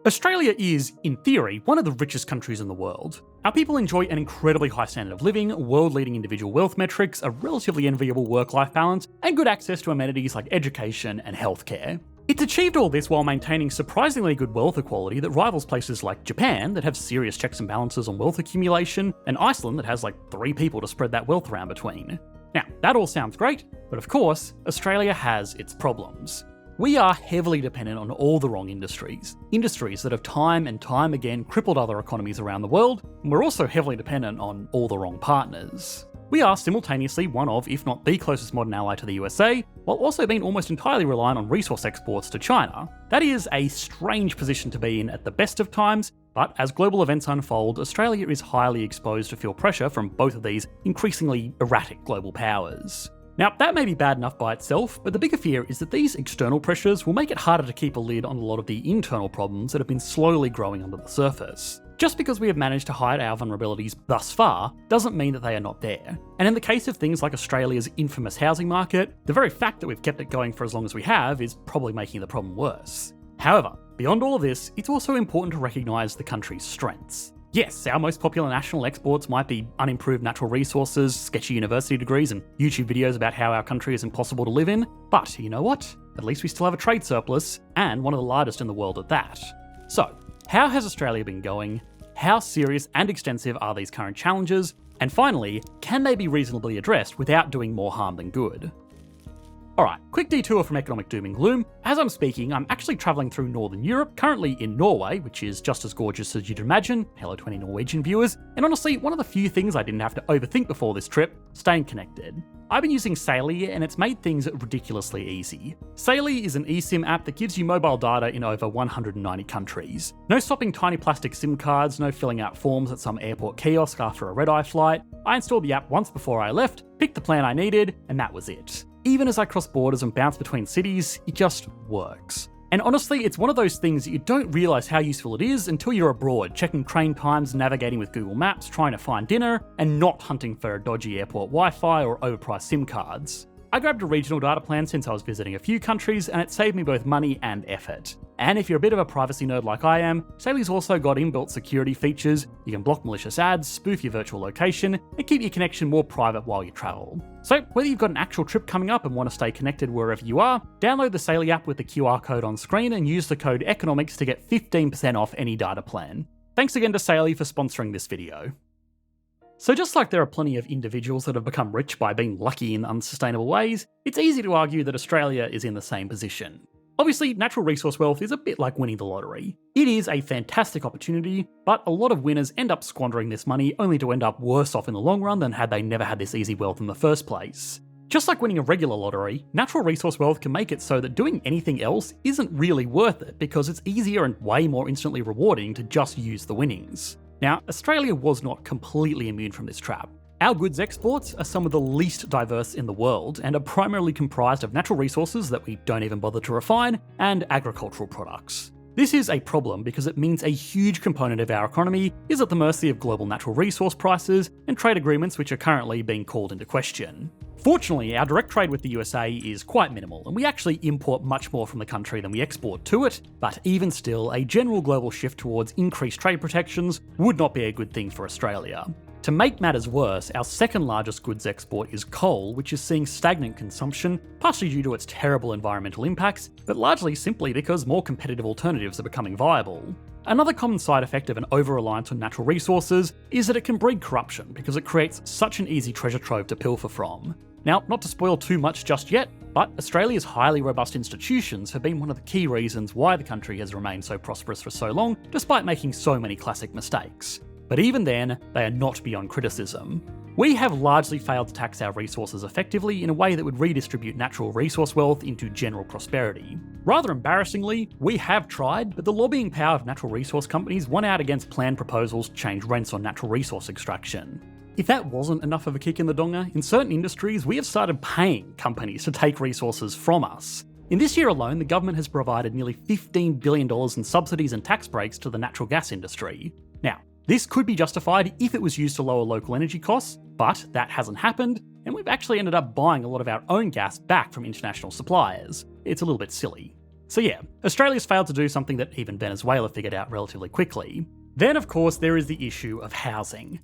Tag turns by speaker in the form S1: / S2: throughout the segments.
S1: Australia is, in theory, one of the richest countries in the world. Our people enjoy an incredibly high standard of living, world-leading individual wealth metrics, a relatively enviable work-life balance, and good access to amenities like education and healthcare. It's achieved all this while maintaining surprisingly good wealth equality that rivals places like Japan that have serious checks and balances on wealth accumulation, and Iceland that has like 3 people to spread that wealth around between. Now, that all sounds great, but of course, Australia has its problems. We are heavily dependent on all the wrong industries that have time and time again crippled other economies around the world, and we're also heavily dependent on all the wrong partners. We are simultaneously one of, if not the closest modern ally to the USA, while also being almost entirely reliant on resource exports to China. That is a strange position to be in at the best of times, but as global events unfold, Australia is highly exposed to feel pressure from both of these increasingly erratic global powers. Now, that may be bad enough by itself, but the bigger fear is that these external pressures will make it harder to keep a lid on a lot of the internal problems that have been slowly growing under the surface. Just because we have managed to hide our vulnerabilities thus far doesn't mean that they are not there. And in the case of things like Australia's infamous housing market, the very fact that we've kept it going for as long as we have is probably making the problem worse. However, beyond all of this, it's also important to recognise the country's strengths. Yes, our most popular national exports might be unimproved natural resources, sketchy university degrees, and YouTube videos about how our country is impossible to live in, but you know what? At least we still have a trade surplus, and one of the largest in the world at that. So, how has Australia been going? How serious and extensive are these current challenges? And finally, can they be reasonably addressed without doing more harm than good? Alright, quick detour from economic doom and gloom. As I'm speaking, I'm actually travelling through Northern Europe, currently in Norway, which is just as gorgeous as you'd imagine. Hello to any Norwegian viewers. And honestly, one of the few things I didn't have to overthink before this trip, staying connected. I've been using Saily and it's made things ridiculously easy. Saily is an eSIM app that gives you mobile data in over 190 countries. No swapping tiny plastic SIM cards, no filling out forms at some airport kiosk after a red-eye flight. I installed the app once before I left, picked the plan I needed, and that was it. Even as I cross borders and bounce between cities, it just works. And honestly, it's one of those things that you don't realise how useful it is until you're abroad, checking train times, navigating with Google Maps, trying to find dinner, and not hunting for dodgy airport Wi-Fi or overpriced SIM cards. I grabbed a regional data plan since I was visiting a few countries, and it saved me both money and effort. And if you're a bit of a privacy nerd like I am, Saily's also got inbuilt security features. You can block malicious ads, spoof your virtual location, and keep your connection more private while you travel. So whether you've got an actual trip coming up and want to stay connected wherever you are, download the Saily app with the QR code on screen and use the code ECONOMICS to get 15% off any data plan. Thanks again to Saily for sponsoring this video. So just like there are plenty of individuals that have become rich by being lucky in unsustainable ways, it's easy to argue that Australia is in the same position. Obviously, natural resource wealth is a bit like winning the lottery. It is a fantastic opportunity, but a lot of winners end up squandering this money only to end up worse off in the long run than had they never had this easy wealth in the first place. Just like winning a regular lottery, natural resource wealth can make it so that doing anything else isn't really worth it because it's easier and way more instantly rewarding to just use the winnings. Now, Australia was not completely immune from this trap. Our goods exports are some of the least diverse in the world and are primarily comprised of natural resources that we don't even bother to refine and agricultural products. This is a problem because it means a huge component of our economy is at the mercy of global natural resource prices and trade agreements which are currently being called into question. Fortunately, our direct trade with the USA is quite minimal, and we actually import much more from the country than we export to it, but even still, a general global shift towards increased trade protections would not be a good thing for Australia. To make matters worse, our second largest goods export is coal, which is seeing stagnant consumption, partially due to its terrible environmental impacts, but largely simply because more competitive alternatives are becoming viable. Another common side effect of an over-reliance on natural resources is that it can breed corruption because it creates such an easy treasure trove to pilfer from. Now, not to spoil too much just yet, but Australia's highly robust institutions have been one of the key reasons why the country has remained so prosperous for so long, despite making so many classic mistakes. But even then, they are not beyond criticism. We have largely failed to tax our resources effectively in a way that would redistribute natural resource wealth into general prosperity. Rather embarrassingly, we have tried, but the lobbying power of natural resource companies won out against planned proposals to change rents on natural resource extraction. If that wasn't enough of a kick in the donga, in certain industries we have started paying companies to take resources from us. In this year alone, the government has provided nearly $15 billion in subsidies and tax breaks to the natural gas industry. Now, this could be justified if it was used to lower local energy costs, but that hasn't happened, and we've actually ended up buying a lot of our own gas back from international suppliers. It's a little bit silly. So yeah, Australia's failed to do something that even Venezuela figured out relatively quickly. Then of course there is the issue of housing.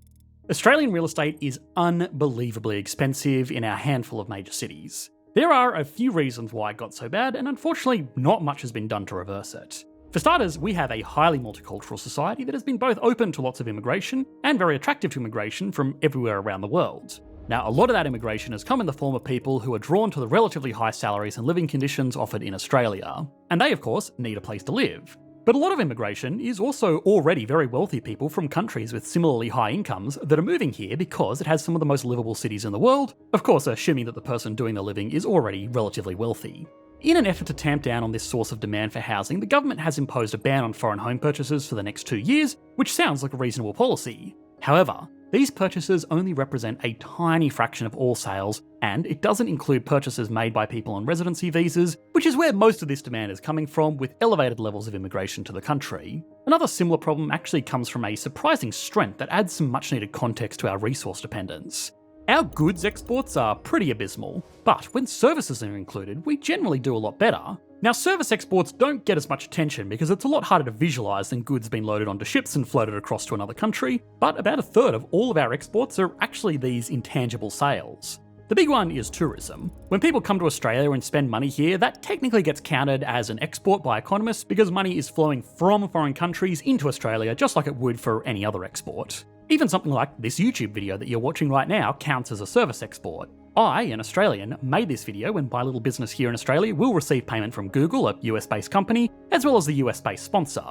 S1: Australian real estate is unbelievably expensive in our handful of major cities. There are a few reasons why it got so bad, and unfortunately not much has been done to reverse it. For starters, we have a highly multicultural society that has been both open to lots of immigration and very attractive to immigration from everywhere around the world. Now, a lot of that immigration has come in the form of people who are drawn to the relatively high salaries and living conditions offered in Australia. And they, of course, need a place to live. But a lot of immigration is also already very wealthy people from countries with similarly high incomes that are moving here because it has some of the most livable cities in the world, of course assuming that the person doing the living is already relatively wealthy. In an effort to tamp down on this source of demand for housing, the government has imposed a ban on foreign home purchases for the next 2 years, which sounds like a reasonable policy. However, these purchases only represent a tiny fraction of all sales, and it doesn't include purchases made by people on residency visas, which is where most of this demand is coming from, with elevated levels of immigration to the country. Another similar problem actually comes from a surprising strength that adds some much needed context to our resource dependence. Our goods exports are pretty abysmal, but when services are included, we generally do a lot better. Now, service exports don't get as much attention because it's a lot harder to visualise than goods being loaded onto ships and floated across to another country, but about a third of all of our exports are actually these intangible sales. The big one is tourism. When people come to Australia and spend money here, that technically gets counted as an export by economists because money is flowing from foreign countries into Australia just like it would for any other export. Even something like this YouTube video that you're watching right now counts as a service export. I, an Australian, made this video and my little business here in Australia will receive payment from Google, a US-based company, as well as the US-based sponsor.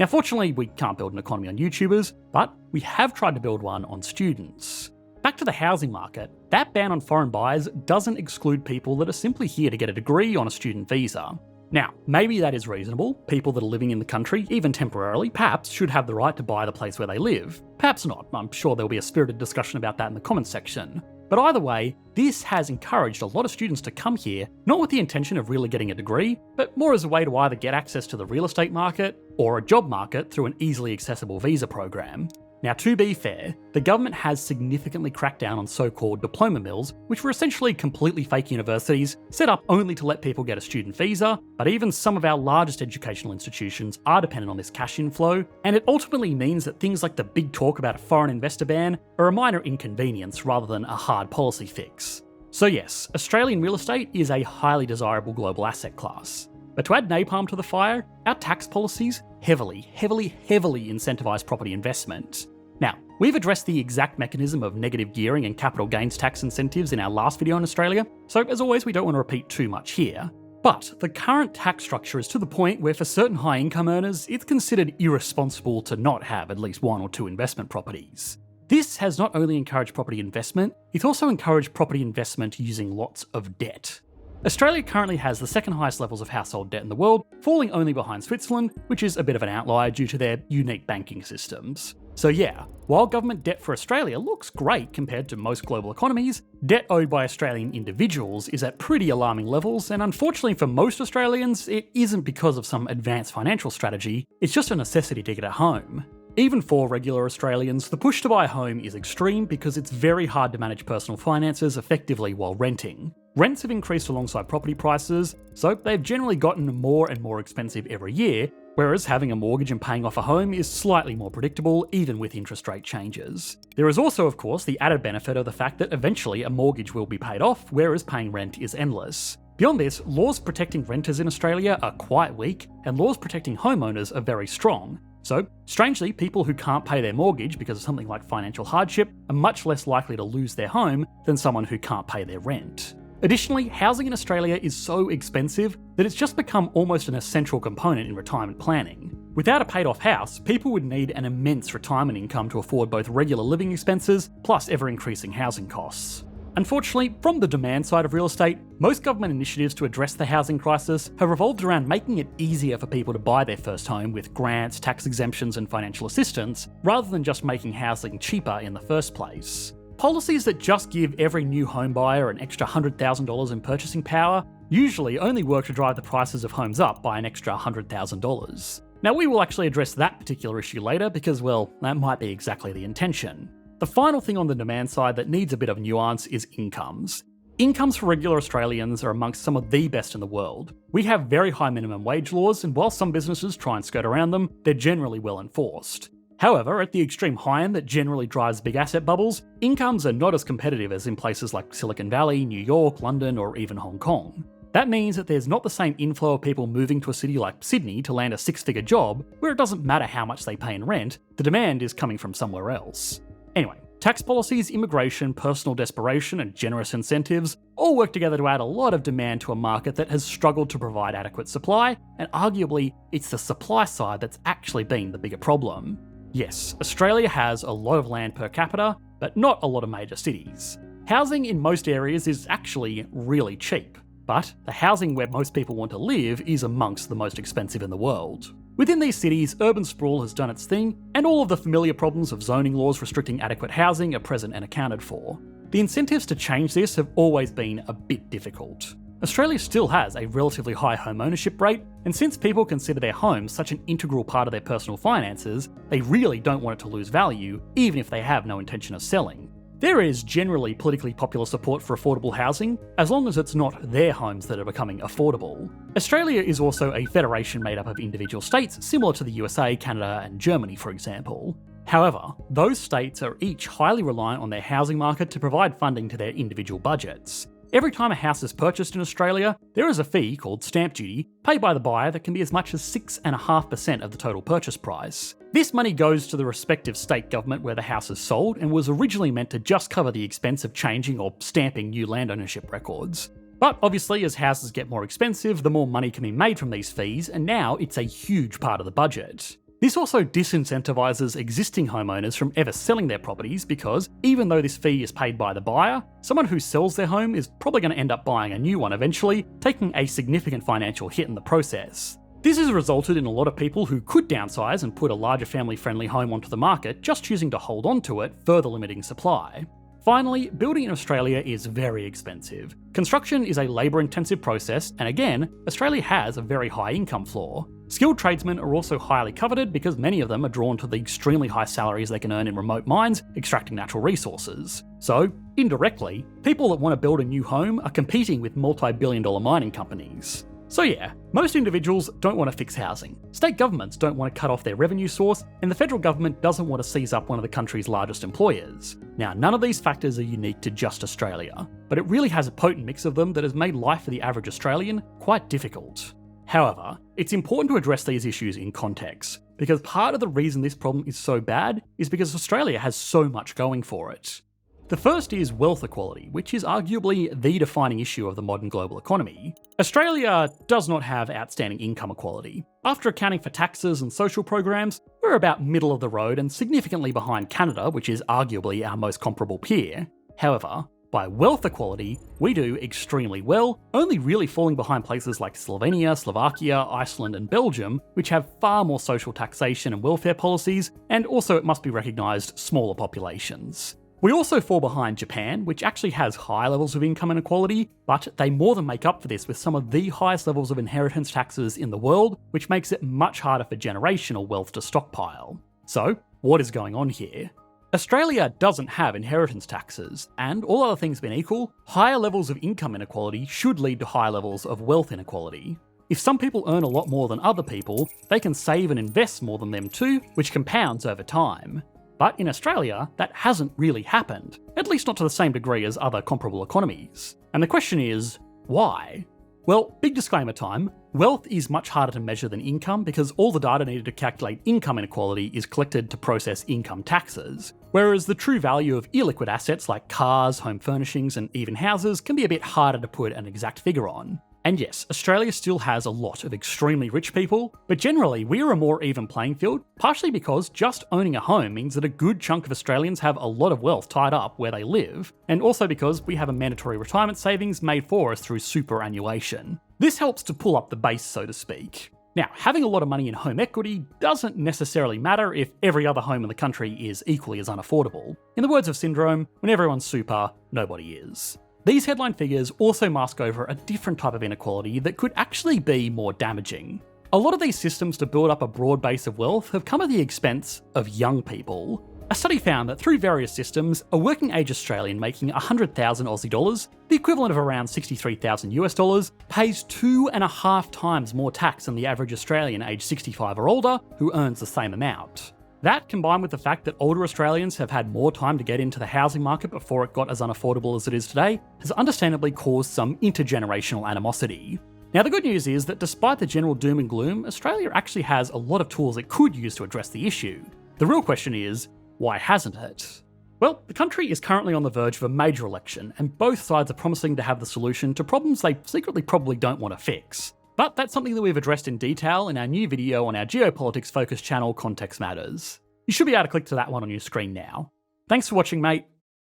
S1: Now fortunately we can't build an economy on YouTubers, but we have tried to build one on students. Back to the housing market, that ban on foreign buyers doesn't exclude people that are simply here to get a degree on a student visa. Now, maybe that is reasonable. People that are living in the country, even temporarily, perhaps should have the right to buy the place where they live. Perhaps not. I'm sure there'll be a spirited discussion about that in the comments section. But either way, this has encouraged a lot of students to come here, not with the intention of really getting a degree, but more as a way to either get access to the real estate market or a job market through an easily accessible visa program. Now, to be fair, the government has significantly cracked down on so-called diploma mills, which were essentially completely fake universities, set up only to let people get a student visa, but even some of our largest educational institutions are dependent on this cash inflow, and it ultimately means that things like the big talk about a foreign investor ban are a minor inconvenience rather than a hard policy fix. So yes, Australian real estate is a highly desirable global asset class. But to add napalm to the fire, our tax policies heavily incentivise property investment. Now, we've addressed the exact mechanism of negative gearing and capital gains tax incentives in our last video in Australia, so as always we don't want to repeat too much here. But the current tax structure is to the point where for certain high income earners, it's considered irresponsible to not have at least 1 or 2 investment properties. This has not only encouraged property investment, it's also encouraged property investment using lots of debt. Australia currently has the second highest levels of household debt in the world, falling only behind Switzerland, which is a bit of an outlier due to their unique banking systems. So yeah, while government debt for Australia looks great compared to most global economies, debt owed by Australian individuals is at pretty alarming levels, and unfortunately for most Australians, it isn't because of some advanced financial strategy, it's just a necessity to get a home. Even for regular Australians, the push to buy a home is extreme because it's very hard to manage personal finances effectively while renting. Rents have increased alongside property prices, so they've generally gotten more and more expensive every year, whereas having a mortgage and paying off a home is slightly more predictable, even with interest rate changes. There is also, of course, the added benefit of the fact that eventually a mortgage will be paid off, whereas paying rent is endless. Beyond this, laws protecting renters in Australia are quite weak, and laws protecting homeowners are very strong. So, strangely, people who can't pay their mortgage because of something like financial hardship are much less likely to lose their home than someone who can't pay their rent. Additionally, housing in Australia is so expensive that it's just become almost an essential component in retirement planning. Without a paid-off house, people would need an immense retirement income to afford both regular living expenses plus ever-increasing housing costs. Unfortunately, from the demand side of real estate, most government initiatives to address the housing crisis have revolved around making it easier for people to buy their first home with grants, tax exemptions and financial assistance, rather than just making housing cheaper in the first place. Policies that just give every new home buyer an extra $100,000 in purchasing power usually only work to drive the prices of homes up by an extra $100,000. Now we will actually address that particular issue later because, well, that might be exactly the intention. The final thing on the demand side that needs a bit of nuance is incomes. Incomes for regular Australians are amongst some of the best in the world. We have very high minimum wage laws, and while some businesses try and skirt around them, they're generally well enforced. However, at the extreme high end that generally drives big asset bubbles, incomes are not as competitive as in places like Silicon Valley, New York, London, or even Hong Kong. That means that there's not the same inflow of people moving to a city like Sydney to land a six-figure job, where it doesn't matter how much they pay in rent, the demand is coming from somewhere else. Anyway, tax policies, immigration, personal desperation, and generous incentives all work together to add a lot of demand to a market that has struggled to provide adequate supply, and arguably, it's the supply side that's actually been the bigger problem. Yes, Australia has a lot of land per capita, but not a lot of major cities. Housing in most areas is actually really cheap, but the housing where most people want to live is amongst the most expensive in the world. Within these cities, urban sprawl has done its thing, and all of the familiar problems of zoning laws restricting adequate housing are present and accounted for. The incentives to change this have always been a bit difficult. Australia still has a relatively high home ownership rate, and since people consider their homes such an integral part of their personal finances, they really don't want it to lose value, even if they have no intention of selling. There is generally politically popular support for affordable housing, as long as it's not their homes that are becoming affordable. Australia is also a federation made up of individual states, similar to the USA, Canada, and Germany, for example. However, those states are each highly reliant on their housing market to provide funding to their individual budgets. Every time a house is purchased in Australia, there is a fee called stamp duty paid by the buyer that can be as much as 6.5% of the total purchase price. This money goes to the respective state government where the house is sold and was originally meant to just cover the expense of changing or stamping new land ownership records. But obviously, as houses get more expensive, the more money can be made from these fees, and now it's a huge part of the budget. This also disincentivises existing homeowners from ever selling their properties because, even though this fee is paid by the buyer, someone who sells their home is probably going to end up buying a new one eventually, taking a significant financial hit in the process. This has resulted in a lot of people who could downsize and put a larger family-friendly home onto the market just choosing to hold on to it, further limiting supply. Finally, building in Australia is very expensive. Construction is a labour-intensive process, and again, Australia has a very high income floor. Skilled tradesmen are also highly coveted because many of them are drawn to the extremely high salaries they can earn in remote mines extracting natural resources. So, indirectly, people that want to build a new home are competing with multi-billion-dollar mining companies. So yeah, most individuals don't want to fix housing, state governments don't want to cut off their revenue source, and the federal government doesn't want to seize up one of the country's largest employers. Now, none of these factors are unique to just Australia, but it really has a potent mix of them that has made life for the average Australian quite difficult. However, it's important to address these issues in context, because part of the reason this problem is so bad is because Australia has so much going for it. The first is wealth equality, which is arguably the defining issue of the modern global economy. Australia does not have outstanding income equality. After accounting for taxes and social programs, we're about middle of the road and significantly behind Canada, which is arguably our most comparable peer. However, by wealth equality, we do extremely well, only really falling behind places like Slovenia, Slovakia, Iceland, and Belgium, which have far more social taxation and welfare policies, and also, it must be recognised, smaller populations. We also fall behind Japan, which actually has high levels of income inequality, but they more than make up for this with some of the highest levels of inheritance taxes in the world, which makes it much harder for generational wealth to stockpile. So, what is going on here? Australia doesn't have inheritance taxes, and all other things being equal, higher levels of income inequality should lead to higher levels of wealth inequality. If some people earn a lot more than other people, they can save and invest more than them too, which compounds over time. But in Australia, that hasn't really happened, at least not to the same degree as other comparable economies. And the question is, why? Well, big disclaimer time, wealth is much harder to measure than income because all the data needed to calculate income inequality is collected to process income taxes, whereas the true value of illiquid assets like cars, home furnishings, and even houses can be a bit harder to put an exact figure on. And yes, Australia still has a lot of extremely rich people, but generally we are a more even playing field, partially because just owning a home means that a good chunk of Australians have a lot of wealth tied up where they live, and also because we have a mandatory retirement savings made for us through superannuation. This helps to pull up the base, so to speak. Now, having a lot of money in home equity doesn't necessarily matter if every other home in the country is equally as unaffordable. In the words of Syndrome, when everyone's super, nobody is. These headline figures also mask over a different type of inequality that could actually be more damaging. A lot of these systems to build up a broad base of wealth have come at the expense of young people. A study found that through various systems, a working age Australian making 100,000 Aussie dollars, the equivalent of around 63,000 US dollars, pays 2.5 times more tax than the average Australian aged 65 or older who earns the same amount. That, combined with the fact that older Australians have had more time to get into the housing market before it got as unaffordable as it is today, has understandably caused some intergenerational animosity. Now, the good news is that despite the general doom and gloom, Australia actually has a lot of tools it could use to address the issue. The real question is, why hasn't it? Well, the country is currently on the verge of a major election, and both sides are promising to have the solution to problems they secretly probably don't want to fix. But that's something that we've addressed in detail in our new video on our geopolitics-focused channel, Context Matters. You should be able to click to that one on your screen now. Thanks for watching, mate.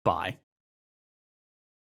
S1: Bye.